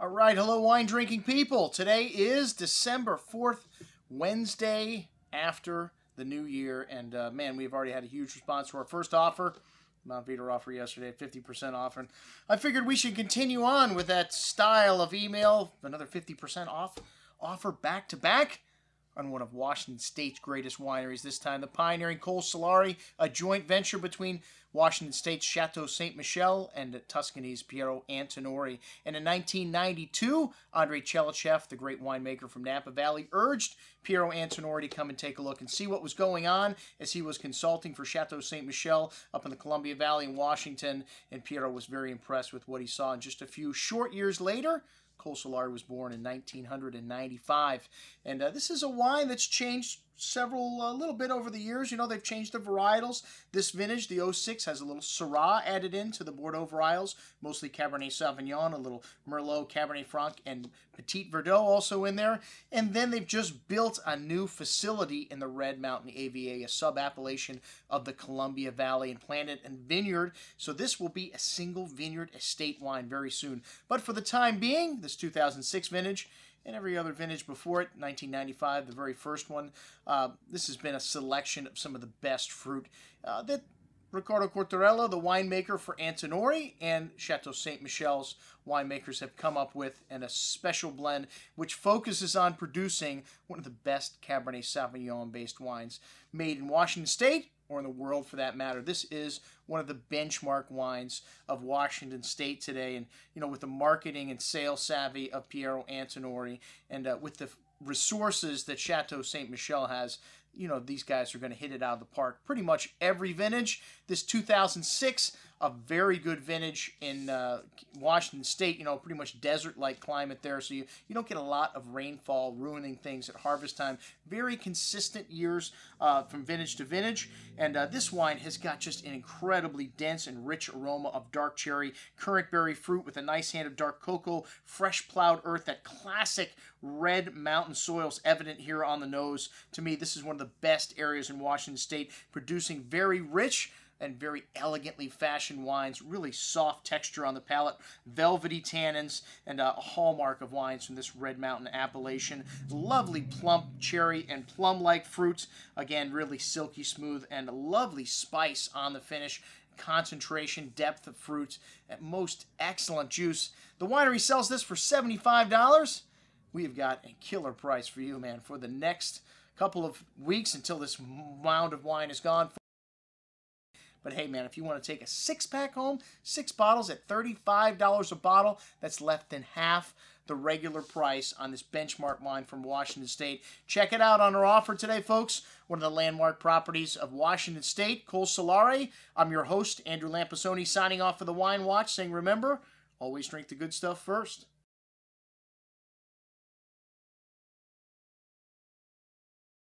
All right, hello wine drinking people. Today is December 4th, Wednesday after the new year. And man, we've already had a huge response to our first offer. Mount Vita offer yesterday, 50% off. And I figured we should continue on with that style of email, another 50% off offer back to back on one of Washington State's greatest wineries, this time the pioneering Col Solare, a joint venture between Washington State's Chateau Ste. Michelle and Tuscany's Piero Antinori. And in 1992, Andrei Chelichev, the great winemaker from Napa Valley, urged Piero Antinori to come and take a look and see what was going on as he was consulting for Chateau Ste. Michelle up in the Columbia Valley in Washington. And Piero was very impressed with what he saw. And just a few short years later, Col Solare was born in 1995. And this is a wine that's changed a little bit over the years. You know, they've changed the varietals. This vintage, the 06, has a little Syrah added into the Bordeaux varietals, mostly Cabernet Sauvignon, a little Merlot, Cabernet Franc, and Petit Verdot also in there. And then they've just built a new facility in the Red Mountain AVA, a sub-appellation of the Columbia Valley, and planted and vineyard. So this will be a single vineyard estate wine very soon. But for the time being, this 2006 vintage, and every other vintage before it, 1995, the very first one. This has been a selection of some of the best fruit that Riccardo Cortarello, the winemaker for Antinori, and Chateau Ste. Michelle's winemakers have come up with, and a special blend which focuses on producing one of the best Cabernet Sauvignon-based wines made in Washington State, or in the world for that matter. This is one of the benchmark wines of Washington State today. And, you know, with the marketing and sales savvy of Piero Antinori, and with the resources that Chateau Ste. Michelle has, you know, these guys are going to hit it out of the park pretty much every vintage. This 2006, a very good vintage in Washington State, you know, pretty much desert-like climate there, so you don't get a lot of rainfall ruining things at harvest time. Very consistent years from vintage to vintage, and this wine has got just an incredibly dense and rich aroma of dark cherry, currant berry fruit with a nice hand of dark cocoa, fresh plowed earth, that classic red mountain soils evident here on the nose. To me, this is one of the best areas in Washington State, producing very rich and very elegantly fashioned wines, really soft texture on the palate, velvety tannins, and a hallmark of wines from this Red Mountain appellation. Lovely plump cherry and plum-like fruits. Again, really silky smooth, and a lovely spice on the finish. Concentration, depth of fruits, and most excellent juice. The winery sells this for $75. We've got a killer price for you, man, for the next couple of weeks until this mound of wine is gone. But hey, man, if you want to take a six-pack home, 6 bottles at $35 a bottle, that's less than half the regular price on this benchmark wine from Washington State. Check it out on our offer today, folks. One of the landmark properties of Washington State, Col Solare. I'm your host, Andrew Lampasoni, signing off for the Wine Watch, saying remember, always drink the good stuff first.